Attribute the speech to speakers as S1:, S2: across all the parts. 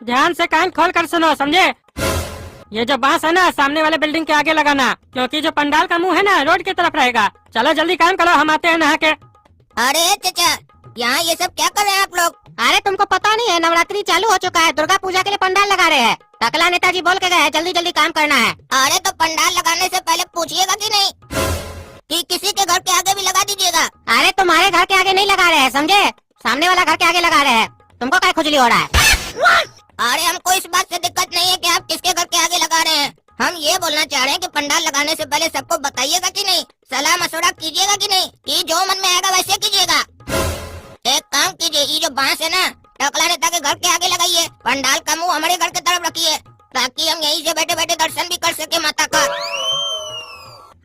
S1: ध्यान से कान खोल कर सुनो, समझे? ये जो बांस है ना, सामने वाले बिल्डिंग के आगे लगाना, क्योंकि जो पंडाल का मुंह है ना, रोड की तरफ रहेगा। चलो जल्दी काम करो, हम आते हैं नहा के।
S2: अरे चाचा, यहाँ ये सब क्या कर रहे हैं आप लोग?
S3: अरे तुमको पता नहीं है, नवरात्रि चालू हो चुका है, दुर्गा पूजा के लिए पंडाल लगा रहे हैं। टकला नेताजी बोल के गए हैं जल्दी जल्दी काम करना है।
S2: अरे तो पंडाल लगाने से पहले पूछिएगा कि नहीं कि किसी के घर के आगे भी लगा दीजिएगा।
S3: अरे तुम्हारे घर के आगे नहीं लगा रहे हैं, समझे? सामने वाला घर के आगे लगा रहे हैं। तुमको क्या खुजली हो रहा है?
S2: अरे हमको इस बात से दिक्कत नहीं है कि आप किसके घर के आगे लगा रहे हैं। हम ये बोलना चाह रहे हैं कि पंडाल लगाने से पहले सबको बताइएगा कि नहीं, सलाह मशवरा कीजिएगा कि नहीं, कि जो मन में आएगा वैसे कीजिएगा। एक काम कीजिए, ये जो बांस है ना, टकला नेता के घर के आगे लगाइए। पंडाल का मुंह हमारे घर की तरफ रखिए, ताकि हम यहीं से बैठे बैठे दर्शन भी कर सके माता का।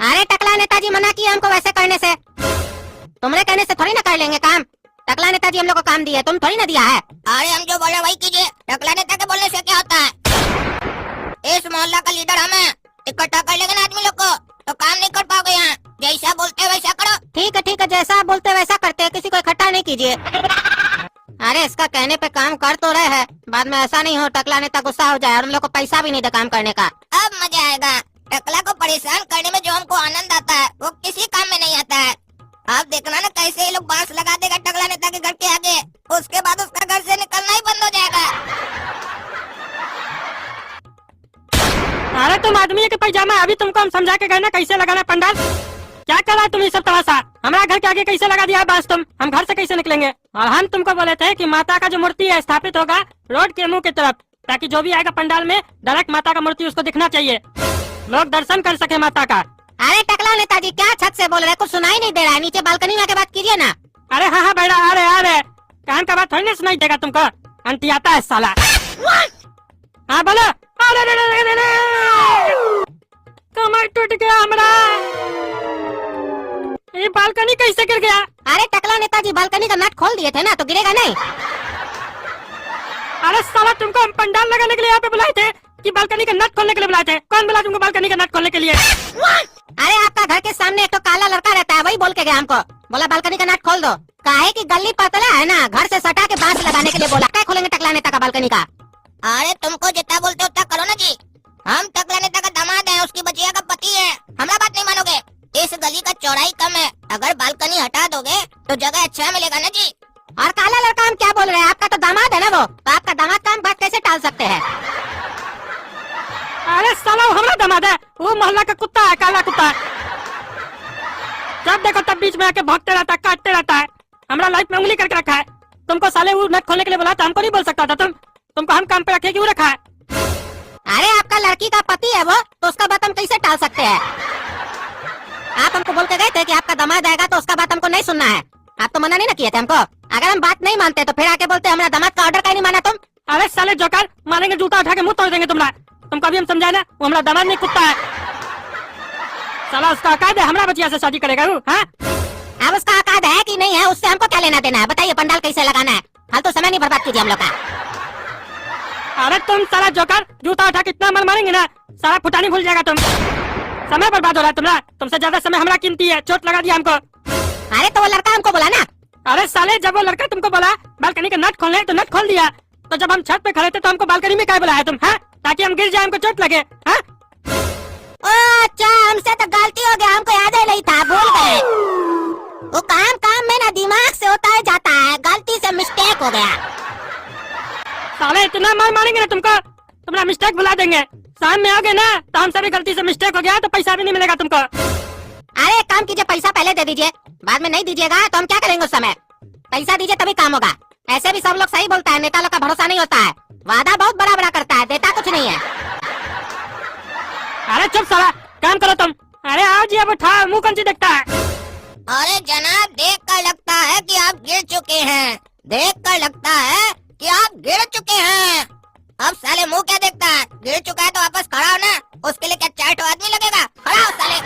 S3: अरे टकला नेताजी मना किए हमको वैसे करने से। तुम्हारे कहने से थोड़ी ना कर लेंगे काम। टकला नेताजी हम लोग को काम दिया, तुम थोड़ी ना दिया है।
S2: अरे हम जो बोले वही कीजिए, टकला नेता के बोलने से क्या होता है? इस मोहल्ला का लीडर हम हैं, इकट्ठा कर लेंगे ना आदमी लोग को, तो काम नहीं कर पाओगे यहाँ। जैसा बोलते हैं वैसा करो।
S3: ठीक है, जैसा आप बोलते हैं वैसा करते हैं, किसी को इकट्ठा नहीं कीजिए। अरे इसका कहने पे काम कर तो रहे हैं, बाद में ऐसा नहीं हो टकला नेता गुस्सा हो जाए और हम लोग को पैसा भी नहीं दे काम करने का।
S2: अब मजा आएगा। टकला को परेशान करने में जो हमको आनंद आता है, वो किसी काम में नहीं आता है। आप देखना ना कैसे ये लोग बांस लगा देगा टकला नेता के घर के आगे, उसके बाद उसका घर से निकलना ही बंद हो जाएगा।
S1: अरे तुम आदमी के पैजामा, अभी तुमको हम समझा के गए ना कैसे लगाना पंडाल। क्या कर रहा है तुम ये सब तमाशा? हमारा घर के आगे कैसे लगा दिया है बांस तुम? हम घर से कैसे निकलेंगे? और हम तुमको बोले थे कि माता का जो मूर्ति है स्थापित होगा रोड के मुंह की तरफ, ताकि जो भी आएगा पंडाल में डायरेक्ट माता का मूर्ति उसको दिखना चाहिए, लोग दर्शन कर सके माता का।
S3: अरे टकला नेताजी क्या छत से बोल रहे, कुछ सुनाई नहीं दे रहा है? नीचे बालकनी में आके बात कीजिए ना।
S1: अरे हाँ बेटा, अरे कान का बात थोड़ी ना सुनाई देगा तुमको, अंतियाता है साला। हाँ बोलो। अरे कमर टूट गया हमारा। ये बालकनी कैसे गिर गया?
S3: अरे टकला नेताजी बालकनी का नट खोल दिए थे ना, तो गिरेगा नहीं।
S1: अरे साला, तुमको हम पंडाल लगाने के लिए यहाँ पे बुलाए थे कि बालकनी का नट खोलने के लिए बुलाए थे? कौन बुला तुमको बालकनी का नट खोलने के लिए?
S3: अरे आपका घर के सामने एक तो काला लड़का रहता है, वही बोल के गया हमको, बोला बालकनी का नट खोल दो। काहे की गली पतला है ना, घर से सटा के बांस लगाने के लिए बोला। क्या खोलेंगे टकला नेता का बालकनी का?
S2: अरे तुमको जितना बोलते उतना करो ना जी। हम टकला नेता का दामाद है, उसकी बचिया का पति है, हमारा बात नहीं मानोगे? इस गली का चौड़ाई कम है, अगर बालकनी हटा दोगे तो जगह अच्छा मिलेगा ना जी।
S3: और काला लड़का हम क्या बोल रहे हैं? आपका तो दामाद है ना वो, तो आपका दामाद का हम बात कैसे टाल सकते हैं?
S1: अरे साला, वो हमारा दामाद है, वो मोहल्ला का कुत्ता है, काला कुत्ता। जब देखो तब बीच में आके भौंकते रहता है, काटते रहता है, हमारा लाइफ में उंगली करके रखा है। तुमको साले वो नट खोलने के लिए बोला था, हमको नहीं बोल सकता था तुमको हम काम पे रखे क्यों रखा है?
S3: अरे आपका लड़की का पति है वो, तो उसका बात हम कैसे टाल सकते हैं? आप हमको बोल के गए थे कि आपका दामाद आएगा तो उसका बात हमको नहीं सुनना है। आप तो मना नहीं ना किए थे हमको। अगर हम बात नहीं मानते तो फिर आके बोलते हमारा दामाद का ऑर्डर का नहीं माना तुम।
S1: अरे साले जोकर, मारेंगे जूता उठा के मुंह तोड़ देंगे तुम्हारा। तुमको अभी हम समझाए ना, वो हमारा दामाद नहीं कुत्ता है। साला उसका औकात है हमारा बचिया से शादी करेगा वो? हाँ,
S3: अब उसका औकात है कि नहीं है, उससे हमको क्या लेना देना है? बताइए पंडाल कैसे लगाना है, हाल तो समय नहीं बर्बाद कीजिए हम लोग का।
S1: अरे तुम साला जोकर, जूता उठा के इतना मार मारेंगे ना, सारा फुटानी भूल जाएगा तुम। समय बर्बाद हो रहा है तुम्हारा, तुमसे ज्यादा समय हमारा कीमती है, चोट लगा दिया हमको।
S3: अरे तो वो लड़का हमको बोला ना।
S1: अरे साले, जब वो लड़का तुमको बोला बालकनी का नट खोलने, तो नट खोल दिया। तो जब हम छत पे खड़े थे तो हमको बालकनी में क्या बुलाया तुम? हाँ, ताकि हम गिर जाए, हमको चोट लगे। हाँ,
S3: अच्छा हमसे तो गलती हो गया, हमको याद ही नहीं था, भूल गए। वो काम काम में ना दिमाग से होता है जाता है, गलती से मिस्टेक हो गया।
S1: साले इतना मार मारेंगे ना तुमको, तुम्हारा मिस्टेक भुला देंगे। शाम में आओगे ना तो हमसे भी गलती से मिस्टेक हो गया तो पैसा भी नहीं मिलेगा तुमको।
S3: अरे एक काम कीजिए, पैसा पहले दे दीजिए, बाद में नहीं दीजिएगा तो हम क्या करेंगे उस समय? पैसा दीजिए तभी काम होगा। ऐसे भी सब लोग सही बोलता है, नेता लोग का भरोसा नहीं होता है, वादा बहुत बड़ा बड़ा करता है, देता कुछ नहीं है।
S1: अरे चुप साला, काम करो तुम। अरे आओ जी, अब उठाओ, मुंह कौन सी देखता है?
S2: अरे जनाब, देख कर लगता है कि आप गिर चुके हैं, देख कर लगता है कि आप गिर चुके हैं। अब साले मुंह क्या देखता है? गिर चुका है तो वापस खड़ा हो ना, उसके लिए क्या 4 आदमी लगेगा? खड़ा हो साले।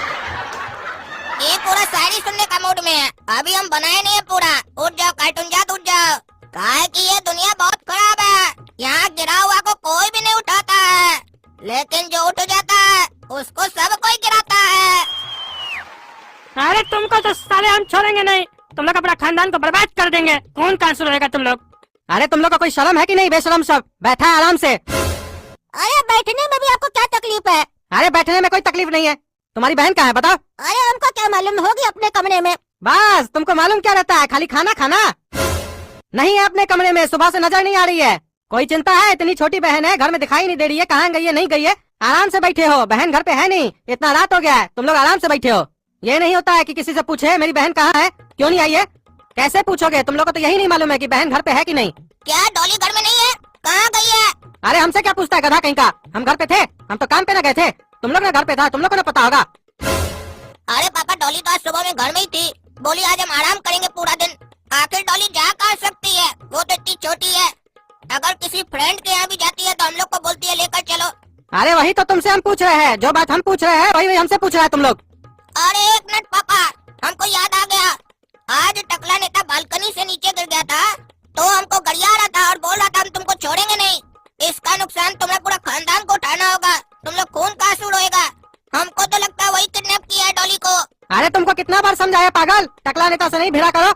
S2: ये पूरा शायरी सुनने का मूड में है, अभी हम बनाए नहीं है पूरा। उठ जाओ कार्टून जात, उठ जाओ। काहे कि ये दुनिया बहुत खराब है, यहाँ गिरा हुआ को कोई भी नहीं उठाता है, लेकिन जो उठ जाता है उसको सब कोई गिराता है।
S1: अरे तुमको तो साले हम छोड़ेंगे नहीं, तुम लोग अपना खानदान को बर्बाद कर देंगे, खून का आंसू रहेगा तुम लोग। अरे तुम लोग का कोई शर्म है कि नहीं? बेशरम सब बैठा है आराम से।
S3: अरे बैठने में भी आपको क्या तकलीफ है?
S1: अरे बैठने में कोई तकलीफ नहीं है। तुम्हारी बहन कहाँ है बताओ?
S3: अरे हमको क्या मालूम, होगी अपने कमरे में।
S1: बस तुमको मालूम क्या रहता है? खाली खाना खाना। नहीं है अपने कमरे में, सुबह से नजर नहीं आ रही है। कोई चिंता है? इतनी छोटी बहन है, घर में दिखाई नहीं दे रही है, कहाँ गई है नहीं गई है? आराम से बैठे हो, बहन घर पे है नहीं, इतना रात हो गया है, तुम लोग आराम से बैठे हो। ये नहीं होता है कि किसी से पूछे मेरी बहन कहाँ है, क्यों नहीं आई है? कैसे पूछोगे? तुम लोग को तो यही नहीं मालूम है कि बहन घर पे है कि नहीं।
S2: क्या डॉली घर में नहीं है? कहाँ गई है?
S1: अरे हमसे क्या पूछता है गधा कहीं का? हम घर पे थे, हम तो काम पे न गए थे। तुम लोग ने घर पे था, तुम लोग को न पता होगा।
S2: अरे पापा, डॉली तो आज सुबह में घर में ही थी, बोली आज हम आराम करेंगे पूरा दिन। आखिर डॉली जा कहाँ सकती है, वो तो इतनी छोटी है। अगर किसी फ्रेंड के यहाँ भी जाती है तो हम लोग को बोलती है लेकर चलो।
S1: अरे वही तो तुमसे हम पूछ रहे हैं, जो बात हम पूछ रहे हैं वही हमसे पूछ रहे हैं तुम लोग।
S2: अरे एक मिनट पापा, हमको याद आ गया। आज टकला नेता बालकनी से नीचे गिर गया था तो हमको गरिया रहा था और बोल रहा था हम तुमको छोड़ेंगे नहीं। इसका नुकसान तुम्हें पूरा खानदान को उठाना होगा, तुम लोग खून का आंसू रोएगा। हमको तो लगता है वही किडनैप किया है डॉली को।
S1: अरे तुमको कितना बार समझाया पागल, टकला नेता से नहीं भिड़ा करो,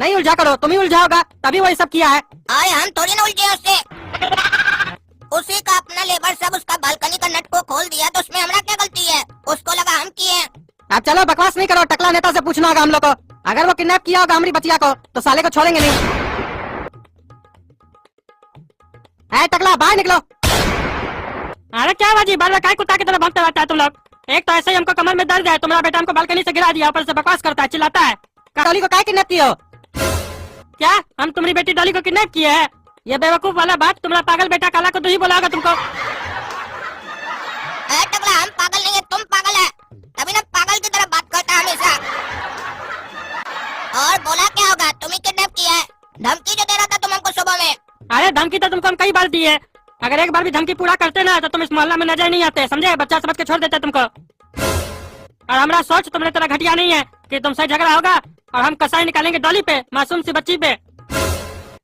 S1: नहीं उलझा करो, तुम ही उलझाओगा, तभी वही सब किया है।
S2: अरे हम थोड़ी ना उलझे उससे, उसी का अपना लेबर सब उसका बालकनी का नट को खोल दिया तो उसमें हमारा क्या गलती है? उसको लगा हम किए हैं।
S1: अब चलो बकवास नहीं करो, टकला नेता से पूछना होगा हम लोग को। अगर वो किडनैप किया होगा हमारी बचिया को तो साले को छोड़ेंगे नहीं। है टकला, बाहर निकलो। अरे क्या बाजी, बार बार काय कुत्ता की तरह भौंकते रहता है तुम लोग। एक तो ऐसे ही हमको कमर में दर्द है, तुम्हारा बेटा हमको बालकनी से गिरा दिया, ऊपर से बकवास करता है, चिल्लाता है। डॉली को काय किडनैप किए हो? क्या हम तुम्हारी बेटी डॉली को किडनैप किए हैं? ये बेवकूफ वाला बात तुम्हारा पागल बेटा काला को तो ही बोला होगा तुमको।
S2: अरे टकला, हम पागल नहीं है, तुम पागल है, तभी ना पागल की तरह बात करता है हमेशा। और बोला क्या होगा, तुम ही किडनैप किया है। धमकी जो दे रहा था तुम हमको सुबह में।
S1: अरे धमकी तो तुमको हम कई बार दी है, अगर एक बार भी धमकी पूरा करते ना तो तुम इस मोहल्ला में नजर नहीं आते, समझे? बच्चा समझ के छोड़ देते तुमको। और हमारा सोच तुमने तरह घटिया नहीं है कि तुमसे झगड़ा होगा और हम कसाई निकालेंगे डॉली पे, मासूम सी बच्ची पे।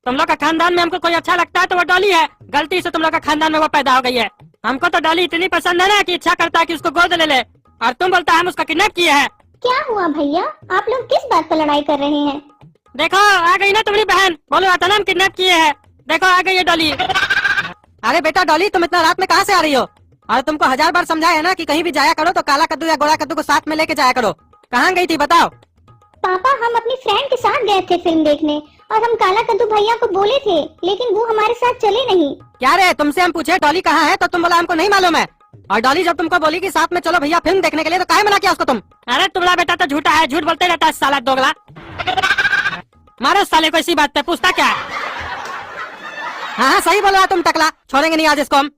S1: तुम लोग का खानदान में हमको कोई अच्छा लगता है तो वो डॉली है, गलती से तुम लोग का खानदान में वो पैदा हो गई है। हमको तो डॉली इतनी पसंद है ना कि इच्छा करता है कि उसको गोद ले ले, और तुम बोलता है हम उसका किडनैप किए हैं।
S4: क्या हुआ भैया, आप लोग किस बात पर लड़ाई कर रहे हैं?
S1: देखो आ गई ना तुम्हारी बहन, बोलो आता ना हम किडनैप किए हैं, देखो आ गई है डॉली। अरे बेटा डॉली, तुम इतना रात में कहाँ से आ रही हो? और तुमको 1000 बार समझाया है ना कि कहीं भी जाया करो तो काला कद्दू या गोरा कद्दू को साथ में लेके जाया करो। कहाँ गई थी बताओ?
S4: पापा, हम अपनी फ्रेंड के साथ गए थे फिल्म देखने और हम काला कद्दू भैया को बोले थे, लेकिन वो हमारे साथ चले नहीं।
S1: क्या रे, तुमसे हम पूछे डॉली कहाँ है तो तुम बोला हमको नहीं मालूम है, और डॉली जब तुमको बोली कि साथ में चलो भैया फिल्म देखने के लिए तो काहे मना किया उसको तुम? अरे तुम्हारा बेटा तो झूठा है, झूठ बोलते रहता है साला दोगला। मारो साले को इसी बात पे, पूछता क्या है? हाँ सही बोल रहा तुम टकला, छोड़ेंगे नहीं आज इसको हम।